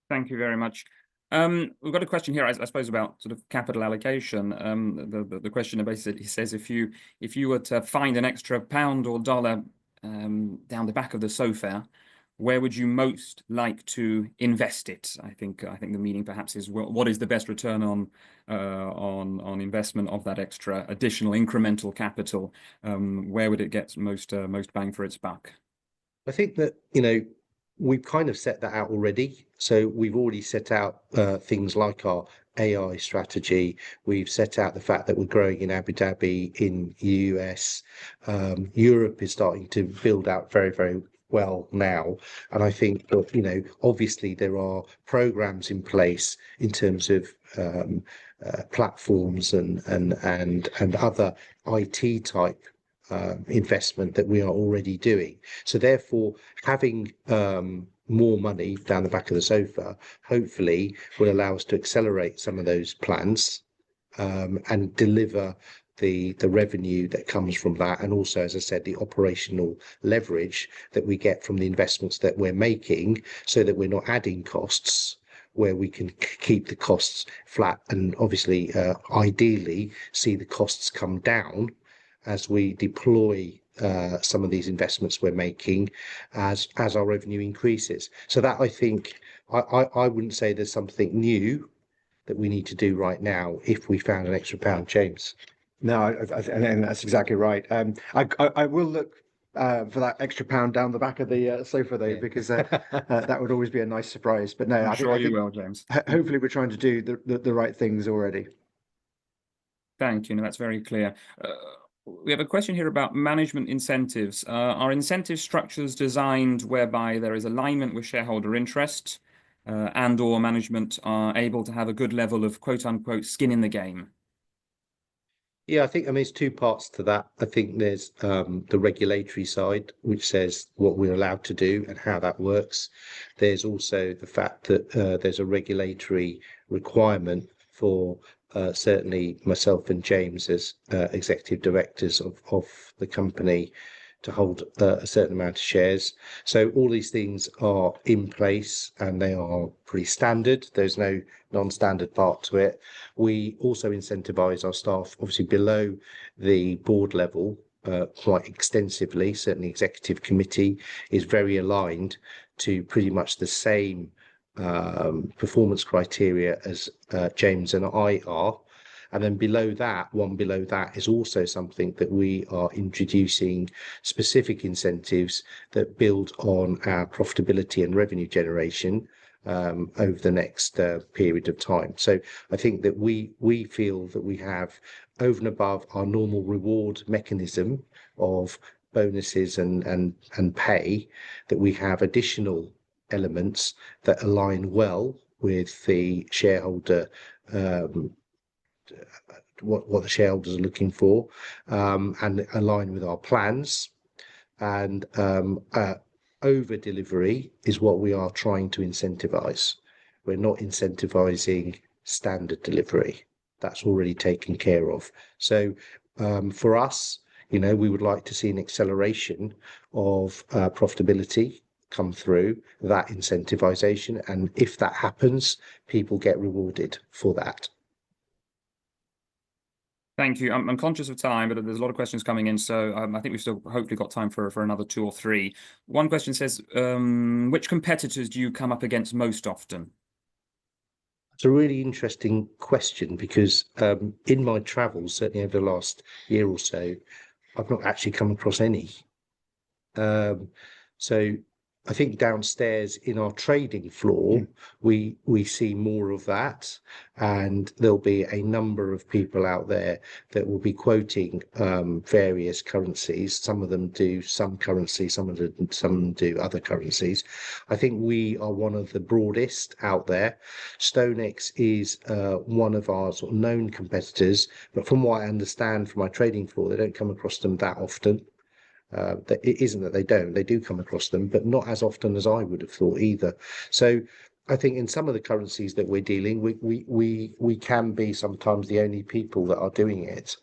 Thank you very much. We've got a question here, I suppose, about sort of capital allocation. The questioner basically says, if you were to find an extra pound or dollar down the back of the sofa, where would you most like to invest it? I think the meaning perhaps is, what is the best return on investment of that extra additional incremental capital? Where would it get most bang for its buck? I think that we've kind of set that out already. So we've already set out things like our AI strategy. We've set out the fact that we're growing in Abu Dhabi, in the US. Europe is starting to build out very, very well now. And I think that, obviously there are programs in place in terms of platforms and other IT type investment that we are already doing. So therefore, having more money down the back of the sofa hopefully will allow us to accelerate some of those plans and deliver the revenue that comes from that, and also, as I said, the operational leverage that we get from the investments that we're making, so that we're not adding costs where we can keep the costs flat, and obviously, ideally, see the costs come down as we deploy some of these investments we're making as our revenue increases. So that, I think, I wouldn't say there's something new that we need to do right now if we found an extra pound, James. No, and that's exactly right. I will look for that extra pound down the back of the sofa, though, because that would always be a nice surprise. But no, I'm I sure think you will, James. hopefully we're trying to do the right things already. Thank you. No, that's very clear. We have a question here about management incentives. Are incentive structures designed whereby there is alignment with shareholder interest and/or management are able to have a good level of quote unquote skin in the game? Yeah, I think, it's two parts to that. I think there's the regulatory side, which says what we're allowed to do and how that works. There's also the fact that there's a regulatory requirement for certainly myself and James as executive directors of the company to hold a certain amount of shares. So all these things are in place and they are pretty standard. There's no non-standard part to it. We also incentivize our staff, obviously below the board level, quite extensively. Certainly executive committee is very aligned to pretty much the same performance criteria as James and I are. And then below that, one below that is also something that we are introducing specific incentives that build on our profitability and revenue generation over the next period of time. So I think that we feel that we have, over and above our normal reward mechanism of bonuses and pay, that we have additional elements that align well with the shareholder what the shareholders are looking for, and align with our plans. And over delivery is what we are trying to incentivize. We're not incentivizing standard delivery. That's already taken care of. So for us, we would like to see an acceleration of profitability come through that incentivization. And if that happens, people get rewarded for that. Thank you. I'm conscious of time, but there's a lot of questions coming in, so I think we've still hopefully got time for another 2 or 3. One question says, which competitors do you come up against most often? It's a really interesting question because in my travels, certainly over the last year or so, I've not actually come across any. So I think downstairs in our trading floor, we see more of that, and there'll be a number of people out there that will be quoting various currencies. Some of them do some currency, some do other currencies. I think we are one of the broadest out there. StoneX is one of our sort of known competitors, but from what I understand from my trading floor, they don't come across them that often. It isn't that they do come across them, but not as often as I would have thought either. So I think in some of the currencies that we're dealing, we can be sometimes the only people that are doing it.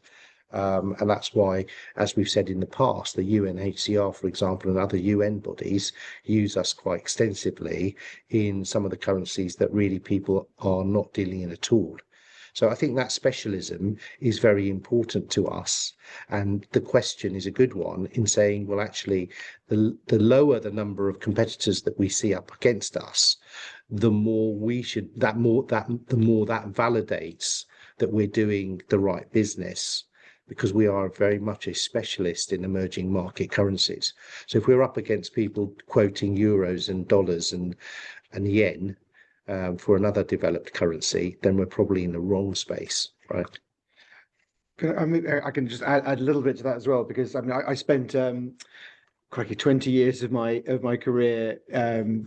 And that's why, as we've said in the past, the UNHCR, for example, and other UN bodies use us quite extensively in some of the currencies that really people are not dealing in at all. So I think that specialism is very important to us. And the question is a good one in saying, well, actually, the lower the number of competitors that we see up against us, the more that validates that we're doing the right business, because we are very much a specialist in emerging market currencies. So if we're up against people quoting euros and dollars and yen, for another developed currency, then we're probably in the wrong space, right? I can just add a little bit to that as well, because I spent crikey, 20 years of my career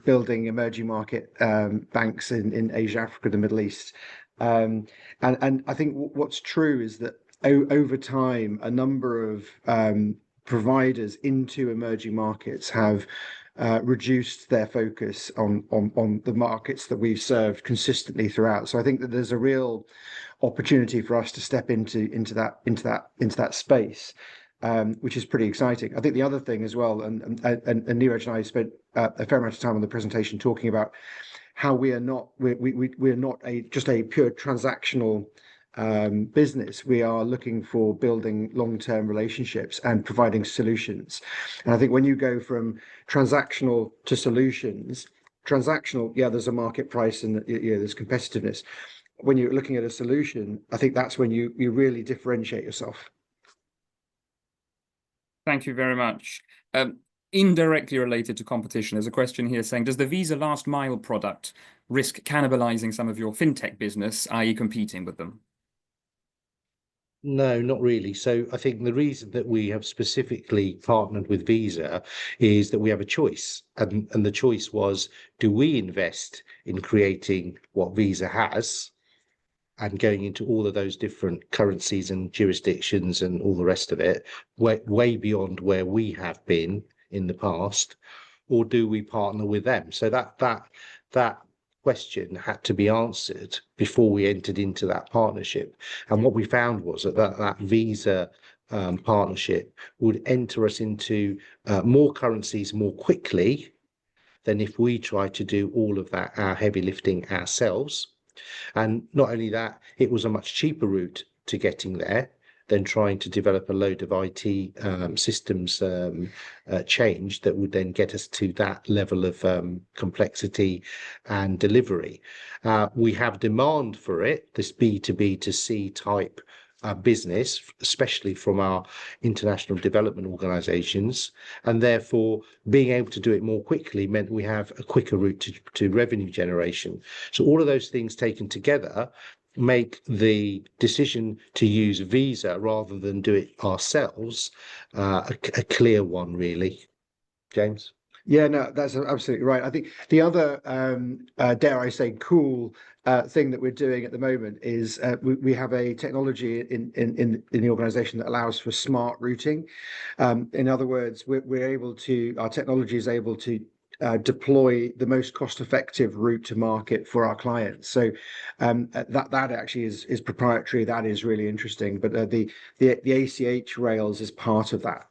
building emerging market banks in Asia, Africa, the Middle East. And I think what's true is that over time, a number of providers into emerging markets have reduced their focus on the markets that we've served consistently throughout. So I think that there's a real opportunity for us to step into that space, which is pretty exciting. I think the other thing as well, and Neeraj and I spent a fair amount of time on the presentation talking about how we're not just a pure transactional business. We are looking for building long-term relationships and providing solutions. And I think when you go from transactional to solutions, transactional, yeah, there's a market price and there's competitiveness. When you're looking at a solution, I think that's when you really differentiate yourself. Thank you very much. Indirectly related to competition, there's a question here saying, does the Visa last mile product risk cannibalizing some of your fintech business, i.e. competing with them? No, not really. So I think the reason that we have specifically partnered with Visa is that we have a choice. And the choice was, do we invest in creating what Visa has and going into all of those different currencies and jurisdictions and all the rest of it, way beyond where we have been in the past, or do we partner with them? So that question had to be answered before we entered into that partnership. And what we found was that Visa partnership would enter us into more currencies more quickly than if we tried to do all of that, our heavy lifting ourselves. And not only that, it was a much cheaper route to getting there than trying to develop a load of IT systems change that would then get us to that level of complexity and delivery. We have demand for it, this B2B to C type business, especially from our international development organizations, and therefore being able to do it more quickly meant we have a quicker route to revenue generation. So all of those things taken together make the decision to use Visa rather than do it ourselves a clear one, really. James? Yeah, no, that's absolutely right. I think the other, dare I say, cool thing that we're doing at the moment is we have a technology in the organization that allows for smart routing. In other words, our technology is able to deploy the most cost-effective route to market for our clients. So that actually is proprietary. That is really interesting. But the ACH rails is part of that.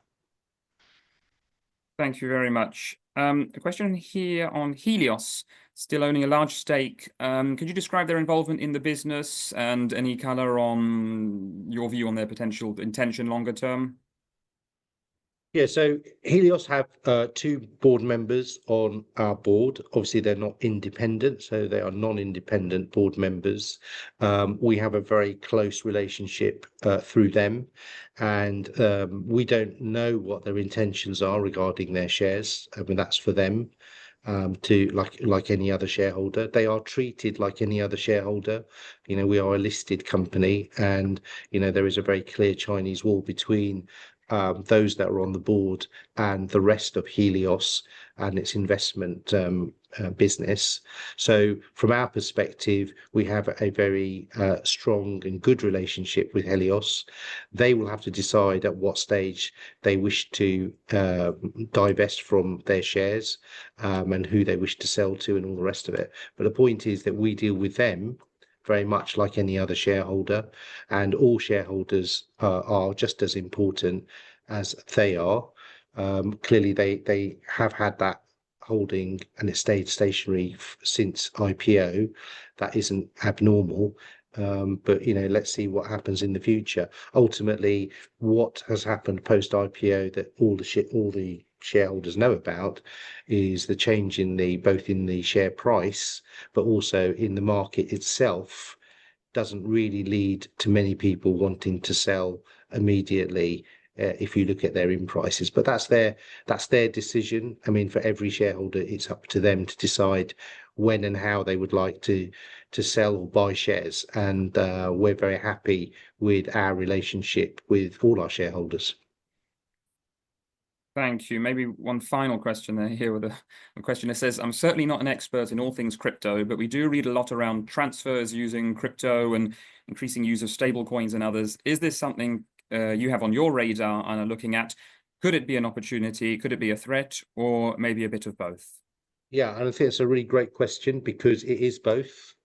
Thank you very much. A question here on Helios, still owning a large stake. Could you describe their involvement in the business and any color on your view on their potential intention longer term? Yeah, so Helios have two board members on our board. Obviously, they're not independent, so they are non-independent board members. We have a very close relationship through them, and we don't know what their intentions are regarding their shares. I mean, that's for them to like any other shareholder. They are treated like any other shareholder. You know, we are a listed company, and you know there is a very clear Chinese wall between those that are on the board and the rest of Helios and its investment business. So from our perspective, we have a very strong and good relationship with Helios. They will have to decide at what stage they wish to divest from their shares and who they wish to sell to and all the rest of it. But the point is that we deal with them very much like any other shareholder, and all shareholders are just as important as they are. Clearly, they have had that holding and it stayed stationary since IPO. That isn't abnormal. But you know, let's see what happens in the future. Ultimately, what has happened post IPO that all the shareholders know about is the change in both in the share price, but also in the market itself doesn't really lead to many people wanting to sell immediately if you look at their in prices. But that's their decision. I mean, for every shareholder, it's up to them to decide when and how they would like to sell or buy shares. And we're very happy with our relationship with all our shareholders. Thank you. Maybe one final question there here with a question that says, I'm certainly not an expert in all things crypto, but we do read a lot around transfers using crypto and increasing use of stable coins and others. Is this something you have on your radar and are looking at? Could it be an opportunity? Could it be a threat, or maybe a bit of both? Yeah, and I think it's a really great question because it is both.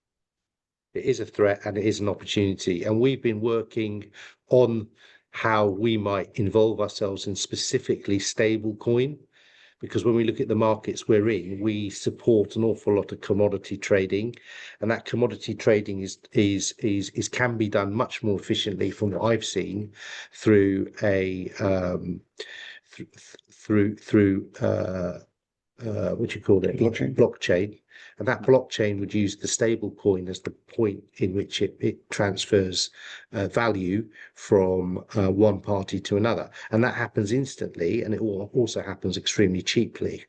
It is a threat and it is an opportunity. And we've been working on how we might involve ourselves in specifically stable coin, because when we look at the markets we're in, we support an awful lot of commodity trading, and that commodity trading is can be done much more efficiently from what I've seen through a through what do you call it? Blockchain. And that blockchain would use the stable coin as the point in which it transfers value from one party to another. And that happens instantly, and it also happens extremely cheaply.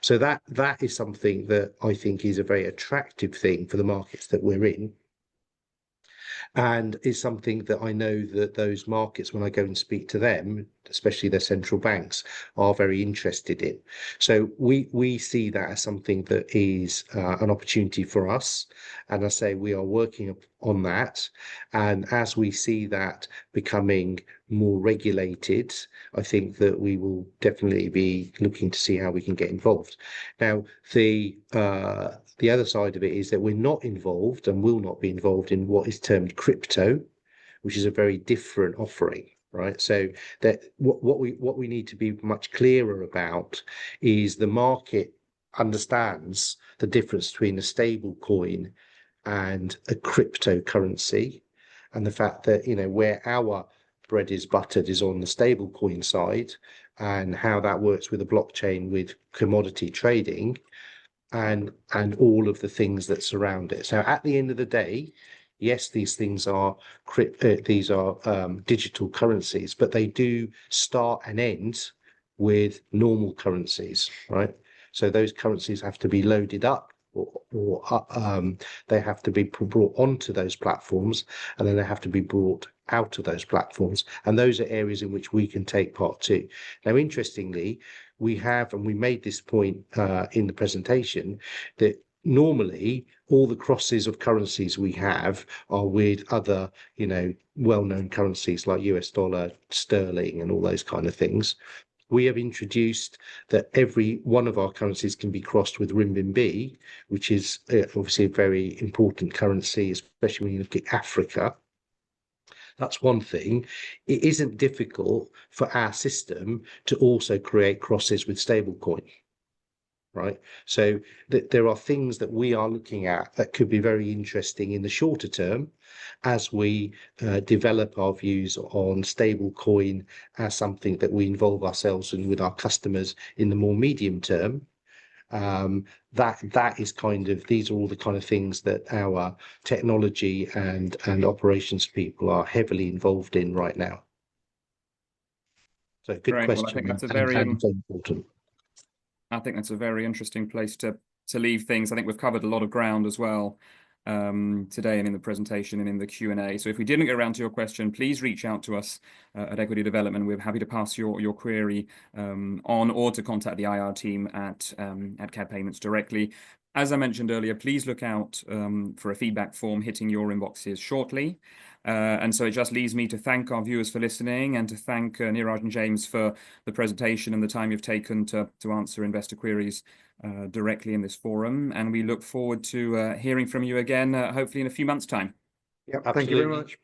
So that is something that I think is a very attractive thing for the markets that we're in. And is something that I know that those markets, when I go and speak to them, especially their central banks, are very interested in. So we see that as something that is an opportunity for us. And I say we are working on that. And as we see that becoming more regulated, I think that we will definitely be looking to see how we can get involved. Now, the other side of it is that we're not involved and will not be involved in what is termed crypto, which is a very different offering, right? So that what we need to be much clearer about is the market understands the difference between a stable coin and a cryptocurrency, and the fact that, you know, where our bread is buttered is on the stable coin side, and how that works with a blockchain with commodity trading and all of the things that surround it. So at the end of the day, yes, these things are digital currencies, but they do start and end with normal currencies, right? So those currencies have to be loaded up, or they have to be brought onto those platforms, and then they have to be brought out of those platforms. And those are areas in which we can take part too. Now, interestingly, we have, and we made this point in the presentation, that normally all the crosses of currencies we have are with other, you know, well-known currencies like US dollar, sterling, and all those kind of things. We have introduced that every one of our currencies can be crossed with renminbi, which is obviously a very important currency, especially when you look at Africa. That's one thing. It isn't difficult for our system to also create crosses with stablecoin, right? So there are things that we are looking at that could be very interesting in the shorter term as we develop our views on stablecoin as something that we involve ourselves in with our customers in the more medium term. That is kind of, these are all the kind of things that our technology and operations people are heavily involved in right now. So good question. Well, I think that's a and very important. I think that's a very interesting place to leave things. I think we've covered a lot of ground as well today, and in the presentation and in the Q&A. So if we didn't get around to your question, please reach out to us at Equity Development. We're happy to pass your query on, or to contact the IR team at CAD Payments directly. As I mentioned earlier, please look out for a feedback form hitting your inboxes shortly. And so it just leaves me to thank our viewers for listening, and to thank Neeraj and James for the presentation and the time you've taken to answer investor queries directly in this forum. And we look forward to hearing from you again, hopefully in a few months' time. Yep, thank you very much.